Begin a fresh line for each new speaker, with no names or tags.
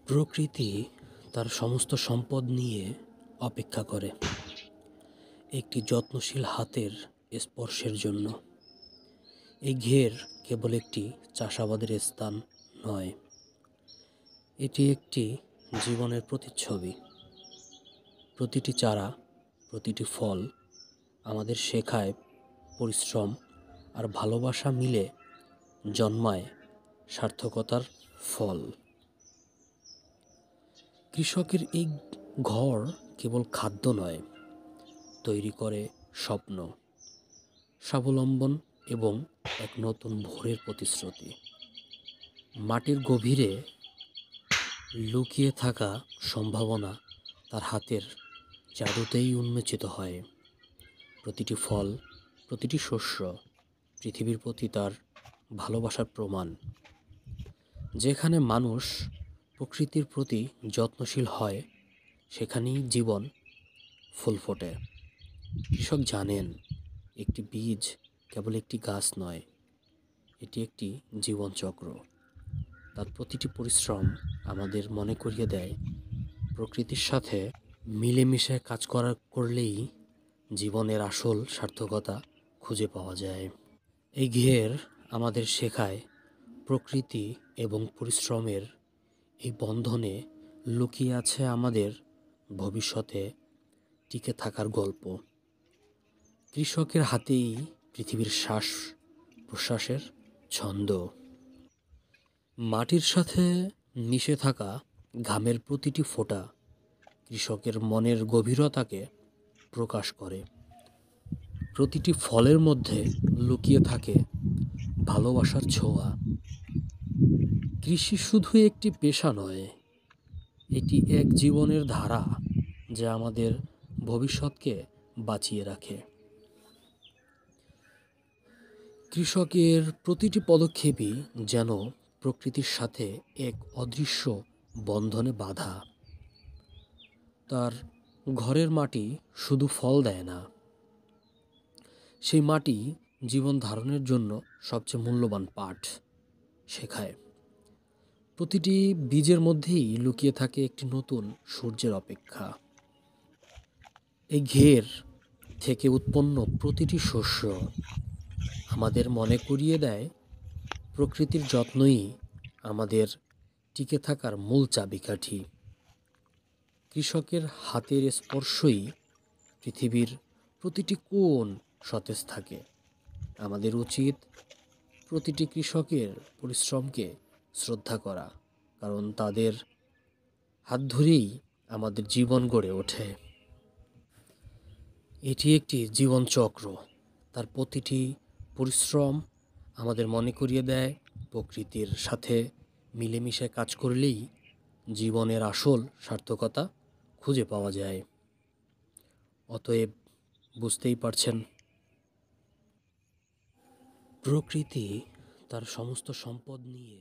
প্রকৃতি তার সমস্ত সম্পদ নিয়ে অপেক্ষা করে একটি যত্নশীল হাতের স্পর্শের জন্য। এই ঘের কেবল একটি চাষাবাদের স্থান নয়, এটি একটি জীবনের প্রতিচ্ছবি। প্রতিটি চারা, প্রতিটি ফল আমাদের শেখায় পরিশ্রম আর ভালোবাসা মিলে জন্মায় সার্থকতার ফল। কৃষকের এই ঘর কেবল খাদ্য নয়, তৈরি করে স্বপ্ন, স্বাবলম্বন এবং এক নতুন ভোরের প্রতিশ্রুতি। মাটির গভীরে লুকিয়ে থাকা সম্ভাবনা তার হাতের জাদুতেই উন্মোচিত হয়। প্রতিটি ফল, প্রতিটি শস্য পৃথিবীর প্রতি তার ভালোবাসার প্রমাণ। যেখানে মানুষ প্রকৃতির প্রতি যত্নশীল হয়, সেখানেই জীবন ফুল ফোটে। কৃষক জানেন, একটি বীজ কেবল একটি গাছ নয়, এটি একটি জীবনচক্র। তার প্রতিটি পরিশ্রম আমাদের মনে করিয়ে দেয়, প্রকৃতির সাথে মিলেমিশে কাজ করলেই জীবনের আসল সার্থকতা খুঁজে পাওয়া যায়। এই ঘের আমাদের শেখায়, প্রকৃতি এবং পরিশ্রমের এই বন্ধনে লুকিয়ে আছে আমাদের ভবিষ্যতে টিকে থাকার গল্প। কৃষকের হাতেই পৃথিবীর শ্বাস প্রশ্বাসের ছন্দ। মাটির সাথে মিশে থাকা ঘামের প্রতিটি ফোঁটা কৃষকের মনের গভীরতাকে প্রকাশ করে। প্রতিটি ফলের মধ্যে লুকিয়ে থাকে ভালোবাসার ছোঁয়া। কৃষি শুধু একটি পেশা নয়, এটি এক জীবনের ধারা যা আমাদের ভবিষ্যৎকে বাঁচিয়ে রাখে। কৃষকের প্রতিটি পদক্ষেপই যেন প্রকৃতির সাথে এক অদৃশ্য বন্ধনে বাঁধা। তার ঘরের মাটি শুধু ফল দেয় না, সেই মাটি জীবন ধারণের জন্য সবচেয়ে মূল্যবান পাঠ শেখায়। প্রতিটি বীজের মধ্যেই লুকিয়ে থাকে একটি নতুন সূর্যের অপেক্ষা। এই ঘের থেকে উৎপন্ন প্রতিটি শস্য আমাদের মনে করিয়ে দেয়, প্রকৃতির যত্নই আমাদের টিকে থাকার মূল চাবিকাঠি। কৃষকের হাতের স্পর্শই পৃথিবীর প্রতিটি কোণ সতেজ থাকে। আমাদের উচিত প্রতিটি কৃষকের পরিশ্রমকে শ্রদ্ধা করা, কারণ তাদের হাত ধরেই আমাদের জীবন গড়ে ওঠে। এটি একটি জীবনচক্র। তার প্রতিটি পরিশ্রম আমাদের মনে করিয়ে দেয়, প্রকৃতির সাথে মিলেমিশে কাজ করলেই জীবনের আসল সার্থকতা খুঁজে পাওয়া যায়। অতএব বুঝতেই পারছেন, প্রকৃতি তার সমস্ত সম্পদ নিয়ে